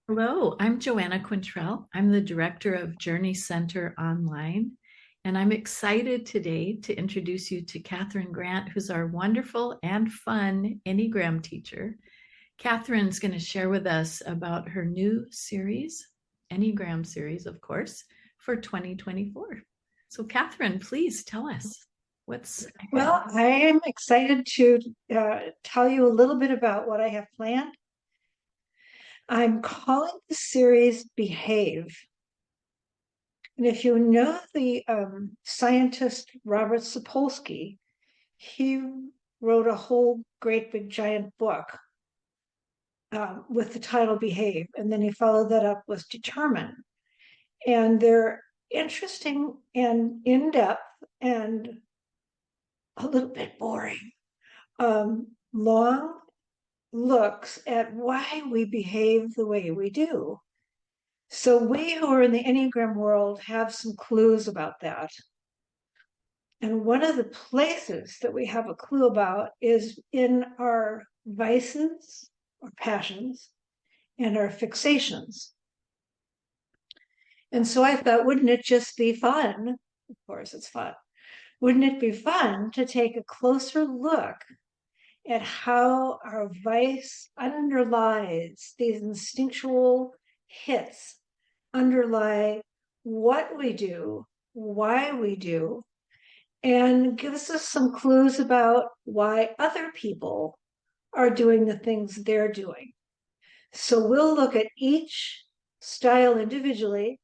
Hello, I'm Joanna Quintrell. I'm the director of Journey Center Online, and I'm excited today to introduce you to Kathryn Grant, who's our wonderful and fun Enneagram teacher. Kathryn's going to share with us about her new series, Enneagram series, of course, for 2024. So, Kathryn, please tell us what's ahead. Well, I am excited to tell you a little bit about what I have planned. I'm calling the series Behave. And if you know the scientist Robert Sapolsky, he wrote a whole great big giant book with the title Behave. And then he followed that up with Determine. And they're interesting and in depth and a little bit boring. Long looks at why we behave the way we do. So we who are in the Enneagram world have some clues about that. And one of the places that we have a clue about is in our vices or passions and our fixations. And so I thought, wouldn't it just be fun? Of course, it's fun. Wouldn't it be fun to take a closer look at how our vice underlies these instinctual hits, underlie what we do, why we do, and gives us some clues about why other people are doing the things they're doing. So we'll look at each style individually.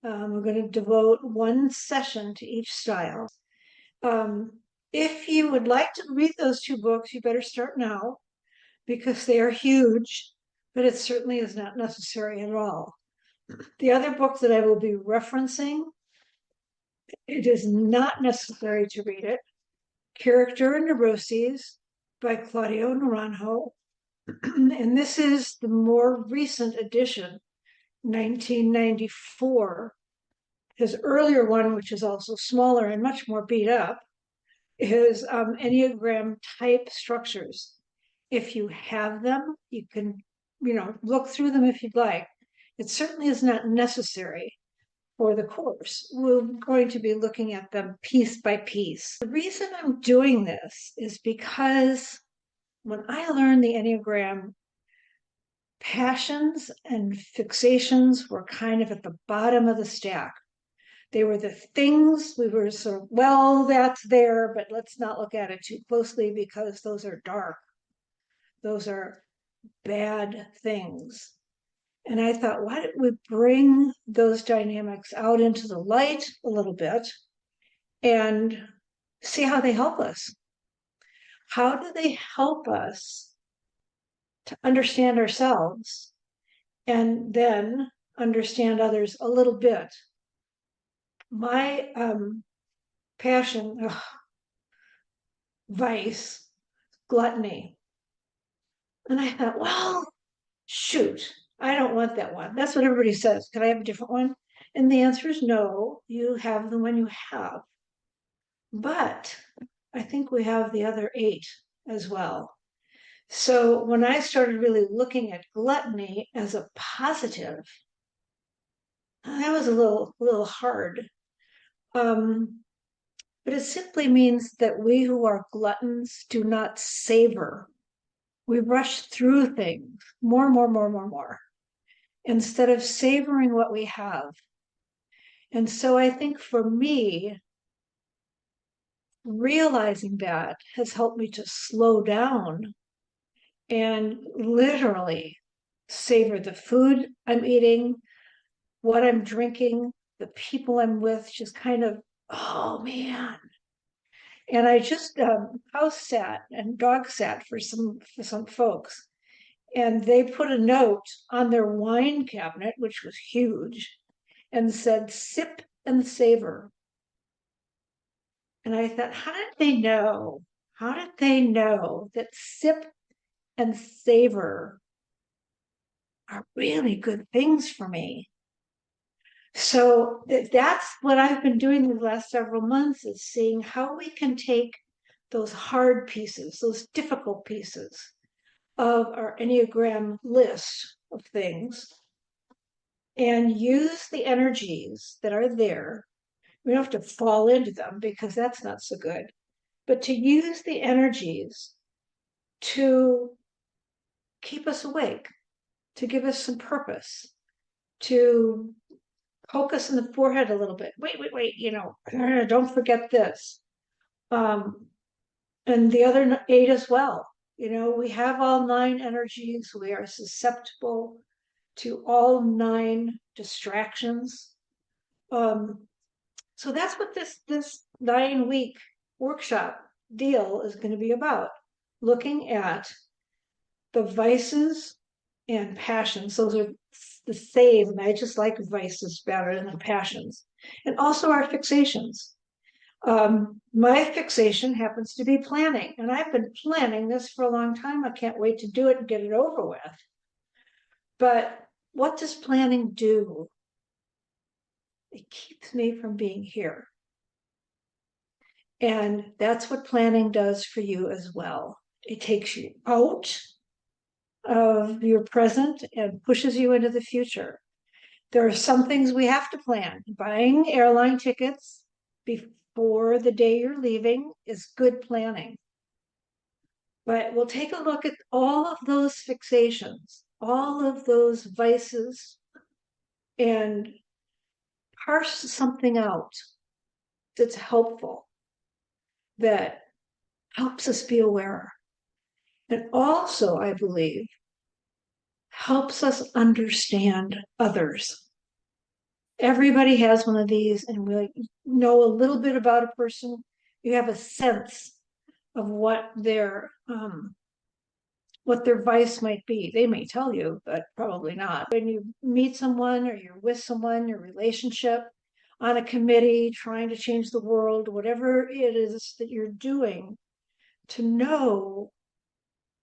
We're going to devote one session to each style. Um, if you would like to read those two books, you better start now because they are huge, but it certainly is not necessary at all. The other book that I will be referencing, it is not necessary to read it. Character and Neuroses by Claudio Naranjo. And this is the more recent edition, 1994. His earlier one, which is also smaller and much more beat up, is Enneagram type structures. If you have them, you can, look through them if you'd like. It certainly is not necessary for the course. We're going to be looking at them piece by piece. The reason I'm doing this is because when I learned the Enneagram, passions and fixations were kind of at the bottom of the stack. They were the things we were sort of, well, that's there, but let's not look at it too closely because those are dark. Those are bad things. And I thought, why don't we bring those dynamics out into the light a little bit and see how they help us? How do they help us to understand ourselves and then understand others a little bit? My passion, vice, gluttony. And I thought, well, shoot, I don't want that one. That's what everybody says. Can I have a different one? And the answer is no, you have the one you have. But I think we have the other 8 as well. So when I started really looking at gluttony as a positive, that was a little hard. But it simply means that we who are gluttons do not savor. We rush through things more, instead of savoring what we have. And so I think for me, realizing that has helped me to slow down and literally savor the food I'm eating, what I'm drinking, the people I'm with, just kind of, oh man. And I just house sat and dog sat for some folks, and they put a note on their wine cabinet, which was huge, and said, "Sip and savor." And I thought, how did they know? How did they know that sip and savor are really good things for me? So that's what I've been doing the last several months, is seeing how we can take those hard pieces, those difficult pieces of our Enneagram list of things, and use the energies that are there. We don't have to fall into them because that's not so good, but to use the energies to keep us awake, to give us some purpose, to poke us in the forehead a little bit. Wait, don't forget this. And the other 8 as well. We have all 9 energies. We are susceptible to all 9 distractions. So that's what this 9-week workshop deal is going to be about. Looking at the vices and passions. Those are the same. I just like vices better than the passions. And also our fixations. My fixation happens to be planning, and I've been planning this for a long time. I can't wait to do it and get it over with. But what does planning do? It keeps me from being here. And that's what planning does for you as well. It takes you out of your present and pushes you into the future. There are some things we have to plan. Buying airline tickets before the day you're leaving is good planning. But we'll take a look at all of those fixations, all of those vices, and parse something out that's helpful, that helps us be aware. And also, I believe, helps us understand others. Everybody has one of these, and we know a little bit about a person. You have a sense of what their vice might be. They may tell you, but probably not. When you meet someone or you're with someone, your relationship, on a committee, trying to change the world, whatever it is that you're doing, to know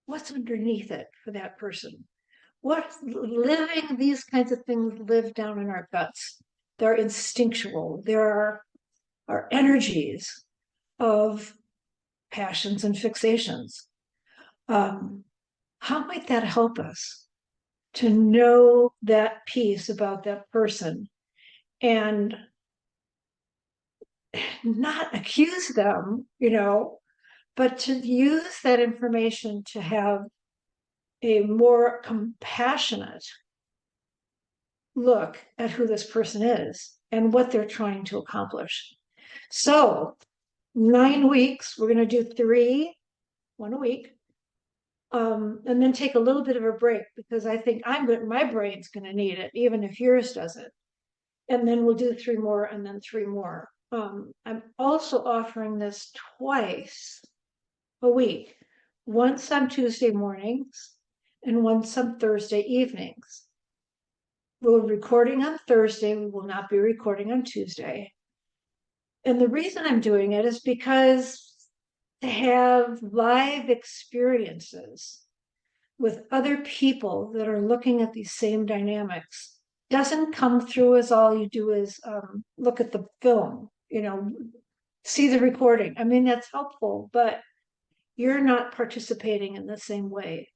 what's underneath it for that person. Living these kinds of things live down in our guts. They're instinctual. There are energies of passions and fixations. How might that help us to know that piece about that person and not accuse them, but to use that information to have a more compassionate look at who this person is and what they're trying to accomplish. So 9 weeks, we're going to do 3, 1 a week, and then take a little bit of a break because I think my brain's going to need it, even if yours doesn't. And then we'll do 3 more and then 3 more. I'm also offering this twice a week, once on Tuesday mornings and once on Thursday evenings. We're recording on Thursday. We will not be recording on Tuesday. And the reason I'm doing it is because to have live experiences with other people that are looking at these same dynamics doesn't come through as all you do is look at the film, see the recording. I mean, that's helpful, but you're not participating in the same way.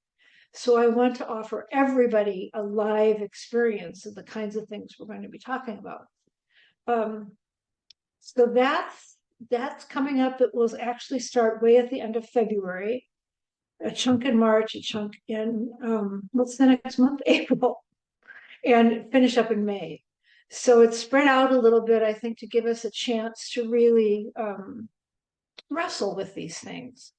So I want to offer everybody a live experience of the kinds of things we're going to be talking about. So that's coming up. It will actually start way at the end of February, a chunk in March, a chunk in what's the next month? April, and finish up in May. So it's spread out a little bit, I think, to give us a chance to really wrestle with these things.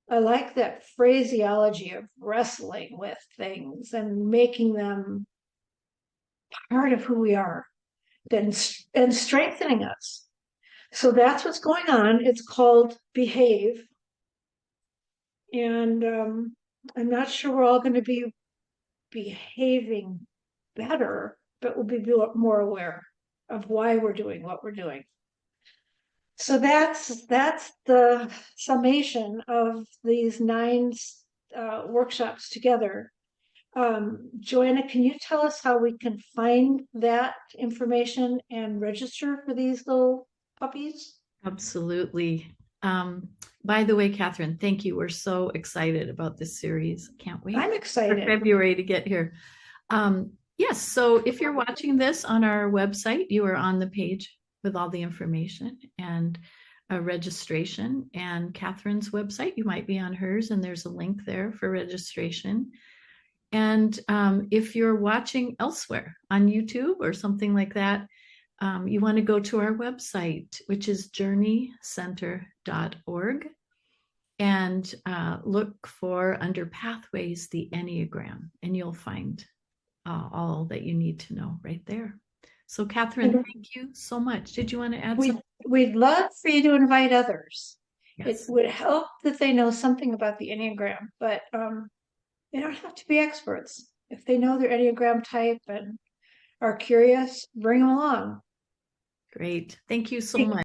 I like that phraseology of wrestling with things and making them part of who we are and strengthening us. So that's what's going on. It's called Behave. And I'm not sure we're all going to be behaving better, but we'll be more aware of why we're doing what we're doing. So that's the summation of these 9 workshops together. Joanna, can you tell us how we can find that information and register for these little puppies? Absolutely. By the way, Kathryn, thank you. We're so excited about this series. Can't wait. I'm excited. For February to get here. Yes. So if you're watching this on our website, you are on the page with all the information and a registration. And Kathryn's website, you might be on hers, and there's a link there for registration. And if you're watching elsewhere on YouTube or something like that, you want to go to our website, which is journeycenter.org, and look for under Pathways the Enneagram, and you'll find all that you need to know right there. So, Kathryn, thank you so much. Did you want to add something? We'd love for you to invite others. It Yes. would help that they know something about the Enneagram, but they don't have to be experts. If they know their Enneagram type and are curious, bring them along. Great. Thank you so much.